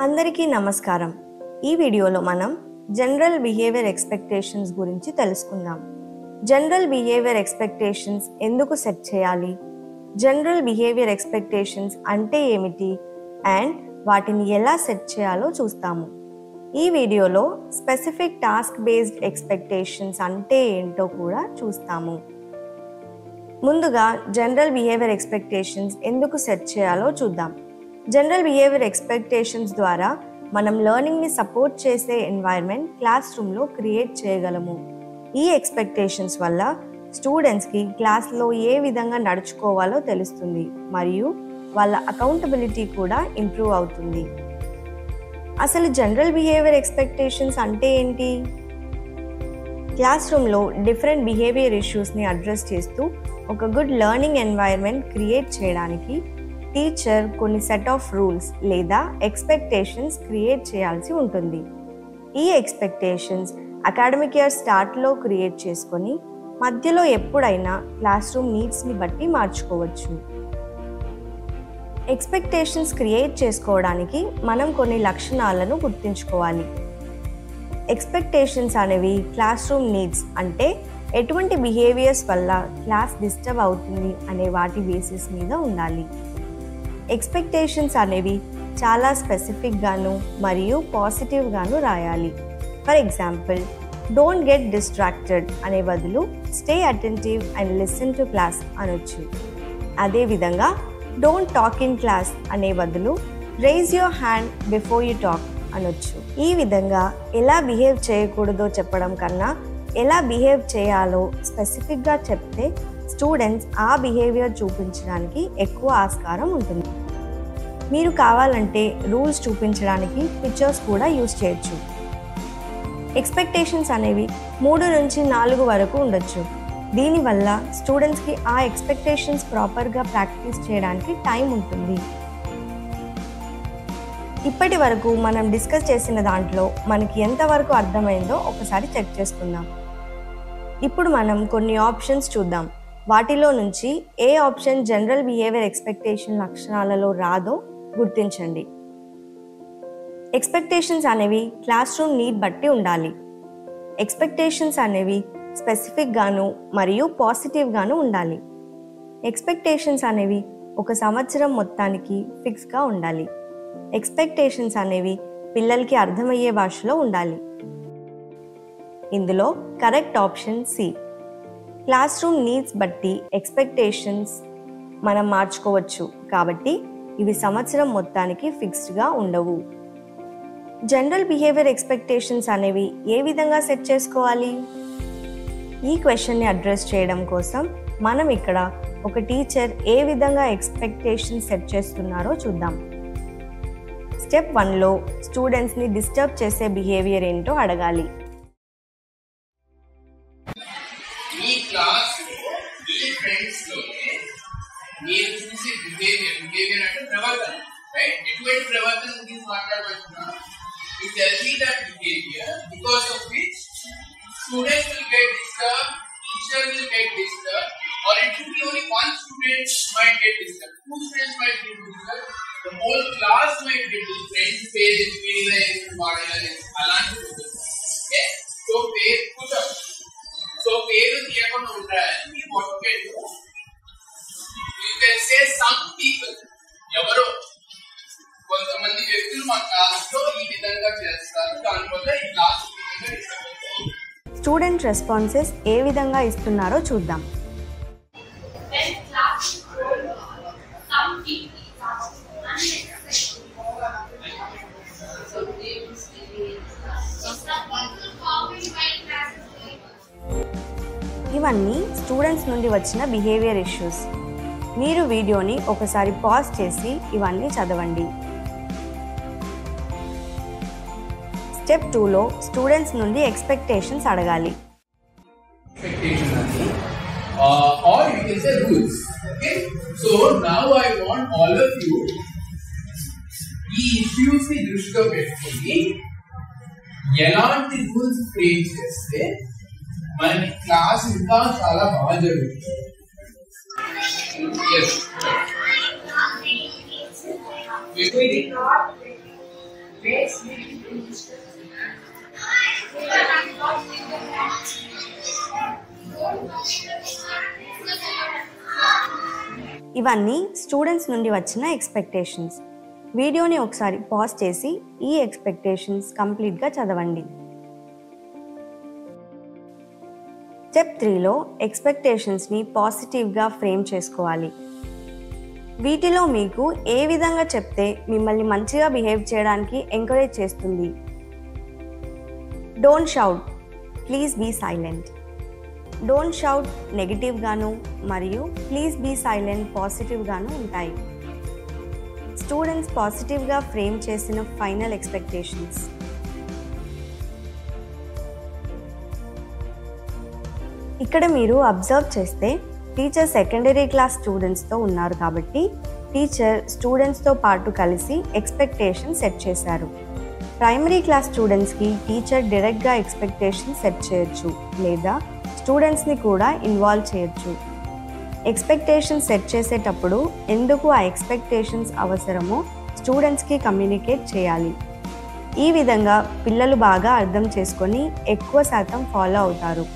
అందరికీ నమస్కారం. ఈ వీడియోలో మనం జనరల్ బిహేవియర్ ఎక్స్పెక్టేషన్స్ గురించి తెలుసుకుందాం. జనరల్ బిహేవియర్ ఎక్స్పెక్టేషన్స్ ఎందుకు సెట్ చేయాలి, జనరల్ బిహేవియర్ ఎక్స్పెక్టేషన్స్ అంటే ఏమిటి అండ్ వాటిని ఎలా సెట్ చేయాలో చూస్తాము. ఈ వీడియోలో స్పెసిఫిక్ టాస్క్ బేస్డ్ ఎక్స్పెక్టేషన్స్ అంటే ఏంటో కూడా చూస్తాము. ముందుగా జనరల్ బిహేవియర్ ఎక్స్పెక్టేషన్స్ ఎందుకు సెట్ చేయాలో చూద్దాం. జనరల్ బిహేవియర్ ఎక్స్పెక్టేషన్స్ ద్వారా మనం లెర్నింగ్ని సపోర్ట్ చేసే ఎన్వైర్న్మెంట్ క్లాస్ రూమ్లో క్రియేట్ చేయగలము. ఈ ఎక్స్పెక్టేషన్స్ వల్ల స్టూడెంట్స్కి క్లాస్లో ఏ విధంగా నడుచుకోవాలో తెలుస్తుంది మరియు వాళ్ళ అకౌంటబిలిటీ కూడా ఇంప్రూవ్ అవుతుంది. అసలు జనరల్ బిహేవియర్ ఎక్స్పెక్టేషన్స్ అంటే ఏంటి? క్లాస్ రూమ్లో డిఫరెంట్ బిహేవియర్ ఇష్యూస్ని అడ్రస్ చేస్తూ ఒక గుడ్ లెర్నింగ్ ఎన్వైర్న్మెంట్ క్రియేట్ చేయడానికి టీచర్ కొన్ని సెట్ ఆఫ్ రూల్స్ లేదా ఎక్స్పెక్టేషన్స్ క్రియేట్ చేయాల్సి ఉంటుంది. ఈ ఎక్స్పెక్టేషన్స్ అకాడమిక్ ఇయర్ స్టార్ట్లో క్రియేట్ చేసుకొని మధ్యలో ఎప్పుడైనా క్లాస్ రూమ్ నీడ్స్ని బట్టి మార్చుకోవచ్చు. ఎక్స్పెక్టేషన్స్ క్రియేట్ చేసుకోవడానికి మనం కొన్ని లక్షణాలను గుర్తుంచుకోవాలి. ఎక్స్పెక్టేషన్స్ అనేవి క్లాస్ రూమ్ నీడ్స్ అంటే ఎటువంటి బిహేవియర్స్ వల్ల క్లాస్ డిస్టర్బ్ అవుతుంది అనే వాటి బేసిస్ మీద ఉండాలి. ఎక్స్పెక్టేషన్స్ అనేవి చాలా స్పెసిఫిక్గాను మరియు పాజిటివ్గాను రాయాలి. For example, don't get distracted అనే బదులు stay attentive and listen to class అనొచ్చు. అదేవిధంగా డోంట్ టాక్ ఇన్ క్లాస్ అనే బదులు rise your hand before you talk అనొచ్చు. ఈ విధంగా ఎలా బిహేవ్ చేయకూడదో చెప్పడం కన్నా ఎలా బిహేవ్ చేయాలో స్పెసిఫిక్గా చెప్తే స్టూడెంట్స్ ఆ బిహేవియర్ చూపించడానికి ఎక్కువ ఆస్కారం ఉంటుంది. మీరు కావాలంటే రూల్స్ చూపించడానికి పిక్చర్స్ కూడా యూజ్ చేయొచ్చు. ఎక్స్పెక్టేషన్స్ అనేవి 3 నుంచి 4 వరకు ఉండొచ్చు. దీనివల్ల స్టూడెంట్స్కి ఆ ఎక్స్పెక్టేషన్స్ ప్రాపర్గా ప్రాక్టీస్ చేయడానికి టైం ఉంటుంది. ఇప్పటి వరకు మనం డిస్కస్ చేసిన దాంట్లో మనకి ఎంతవరకు అర్థమైందో ఒకసారి చెక్ చేసుకుందాం. ఇప్పుడు మనం కొన్ని ఆప్షన్స్ చూద్దాం. వాటిలో నుంచి ఏ ఆప్షన్ జనరల్ బిహేవియర్ ఎక్స్పెక్టేషన్ లక్షణాలలో రాదో గుర్తించండి. ఎక్స్పెక్టేషన్స్ అనేవి క్లాస్ రూమ్ నీడ్ బట్టి ఉండాలి. ఎక్స్పెక్టేషన్స్ అనేవి స్పెసిఫిక్గాను మరియు పాజిటివ్గాను ఉండాలి. ఎక్స్పెక్టేషన్స్ అనేవి ఒక సంవత్సరం మొత్తానికి ఫిక్స్గా ఉండాలి. ఎక్స్పెక్టేషన్స్ అనేవి పిల్లలకి అర్థమయ్యే భాషలో ఉండాలి. ఇందులో correct option C. Classroom needs బట్టి ఎక్స్పెక్టేషన్స్ మనం మార్చుకోవచ్చు కాబట్టి ఇవి సంవత్సరం మొత్తానికి ఫిక్స్డ్గా ఉండవు. జనరల్ బిహేవియర్ ఎక్స్పెక్టేషన్స్ అనేవి ఏ విధంగా సెట్ చేసుకోవాలి? ఈ క్వశ్చన్ని అడ్రస్ చేయడం కోసం మనం ఇక్కడ ఒక టీచర్ ఏ విధంగా ఎక్స్పెక్టేషన్ సెట్ చేస్తున్నారో చూద్దాం. స్టెప్ 1లో స్టూడెంట్స్ని డిస్టర్బ్ చేసే బిహేవియర్ ఏంటో అడగాలి. ఈ క్లాస్లో ఈ ఫ్రెండ్స్లోనే మీరు చూసే బిహేవియర్ అంటే ప్రవర్తన, రైట్? ఎటువంటి ప్రవర్తన గురించి మాట్లాడబోతున్నాం? You tell me that behaviour because of which students will get disturb, teacher will get disturb, or it could be only one student might get disturbed, two students might get disturbed, the whole class might get disturbed. Page visualize model అలాంటి ఉంటుంది. Okay, so పేరు పుట్టం, so పేరు తీయకుండా ఉంటాయని మీరు మొట్టమొదటి you can say some people, ఎవరో కొంతమంది వ్యక్తులు మా క్లాస్ లో ఈ విధంగా చేస్తారు, దానివల్ల ఈ క్లాస్ ఈ విధంగా డిస్టర్బ్ అవుతుంది. స్టూడెంట్ రెస్పాన్సెస్ ఏ విధంగా ఇస్తున్నారో చూద్దాం. ఇవన్నీ స్టూడెంట్స్ నుండి వచ్చిన బిహేవియర్ ఇష్యూస్. మీరు వీడియోని ఒకసారి పాజ్ చేసి ఇవన్నీ చదవండి. స్టెప్ 2లో స్టూడెంట్స్ నుండి ఎక్స్పెక్టేషన్స్ అడగాలి. Or you can say rules. Okay, so now I want all of you ఈ issues ని దృష్టిలో పెట్టుకొని ఎలాంటి రూల్స్ ఫ్రేమ్ చేస్తే మనకి క్లాస్ ఇంకా చాలా బాగా జరుగుతుంది. Yes. ఇవన్నీ స్టూడెంట్స్ నుండి వచ్చిన ఎక్స్పెక్టేషన్స్. వీడియోని ఒకసారి పాజ్ చేసి ఈ ఎక్స్పెక్టేషన్స్ కంప్లీట్గా చదవండి. స్టెప్ 3లో ఎక్స్పెక్టేషన్స్ని పాజిటివ్గా ఫ్రేమ్ చేసుకోవాలి. వీటిలో మీకు ఏ విధంగా చెప్తే మిమ్మల్ని మంచిగా బిహేవ్ చేయడానికి ఎంకరేజ్ చేస్తుంది. Don't shout, please be silent. Don't shout నెగిటివ్గాను మరియు ప్లీజ్ బీ సైలెంట్ పాజిటివ్గాను ఉంటాయి. స్టూడెంట్స్ పాజిటివ్గా ఫ్రేమ్ చేసిన ఫైనల్ ఎక్స్పెక్టేషన్స్. ఇక్కడ మీరు అబ్జర్వ్ చేస్తే టీచర్ సెకండరీ క్లాస్ స్టూడెంట్స్తో ఉన్నారు కాబట్టి టీచర్ స్టూడెంట్స్తో పాటు కలిసి ఎక్స్పెక్టేషన్ సెట్ చేశారు. ప్రైమరీ క్లాస్ స్టూడెంట్స్కి టీచర్ డైరెక్ట్గా ఎక్స్పెక్టేషన్ సెట్ చేయొచ్చు లేదా స్టూడెంట్స్ని కూడా ఇన్వాల్వ్ చేయొచ్చు. ఎక్స్పెక్టేషన్ సెట్ చేసేటప్పుడు ఎందుకు ఆ ఎక్స్పెక్టేషన్స్ అవసరమో స్టూడెంట్స్కి కమ్యూనికేట్ చేయాలి. ఈ విధంగా పిల్లలు బాగా అర్థం చేసుకొని ఎక్కువ శాతం ఫాలో అవుతారు.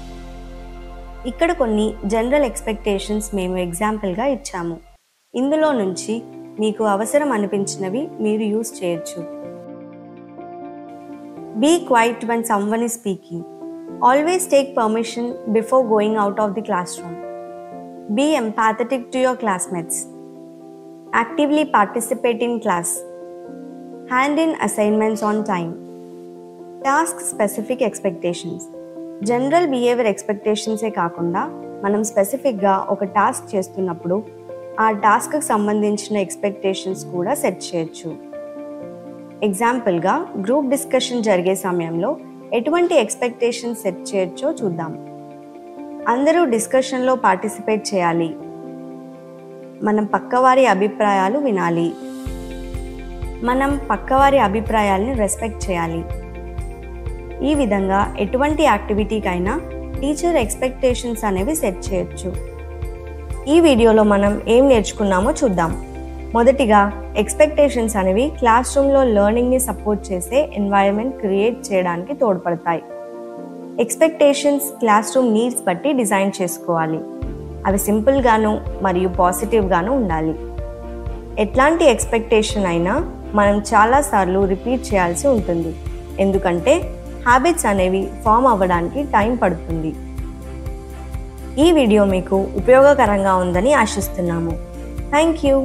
ఇక్కడ కొన్ని జనరల్ ఎక్స్పెక్టేషన్స్ మేము ఎగ్జాంపుల్గా ఇచ్చాము. ఇందులో నుంచి మీకు అవసరం అనిపించినవి మీరు యూజ్ చేయొచ్చు. Be quiet when someone is speaking. Always take permission before going out of the classroom. Be empathetic to your classmates. Actively participate in class. Hand in assignments on time. Task specific expectations. General behaviour ఎక్స్పెక్టేషన్సే కాకుండా మనం స్పెసిఫిక్గా ఒక task చేస్తున్నప్పుడు ఆ టాస్క్కి సంబంధించిన expectations కూడా set చేయొచ్చు. ఎగ్జాంపుల్గా గ్రూప్ డిస్కషన్ జరిగే సమయంలో ఎటువంటి ఎక్స్పెక్టేషన్ సెట్ చేయొచ్చో చూద్దాం. అందరూ డిస్కషన్లో పార్టిసిపేట్ చేయాలి. మనం పక్కవారి అభిప్రాయాలు వినాలి. మనం పక్కవారి అభిప్రాయాలను రెస్పెక్ట్ చేయాలి. ఈ విధంగా ఎటువంటి యాక్టివిటీకైనా టీచర్ ఎక్స్పెక్టేషన్స్ అనేవి సెట్ చేయొచ్చు. ఈ వీడియోలో మనం ఏం నేర్చుకున్నామో చూద్దాం. మొదటిగా ఎక్స్పెక్టేషన్స్ అనేవి క్లాస్ రూమ్లో లెర్నింగ్ని సపోర్ట్ చేసే ఎన్వైరన్మెంట్ క్రియేట్ చేయడానికి తోడ్పడతాయి. ఎక్స్పెక్టేషన్స్ క్లాస్ రూమ్ నీడ్స్ బట్టి డిజైన్ చేసుకోవాలి. అవి సింపుల్గాను మరియు పాజిటివ్గాను ఉండాలి. ఎట్లాంటి ఎక్స్పెక్టేషన్ అయినా మనం చాలాసార్లు రిపీట్ చేయాల్సి ఉంటుంది, ఎందుకంటే హ్యాబిట్స్ అనేవి ఫామ్ అవ్వడానికి టైం పడుతుంది. ఈ వీడియో మీకు ఉపయోగకరంగా ఉందని ఆశిస్తున్నాము. Thank you.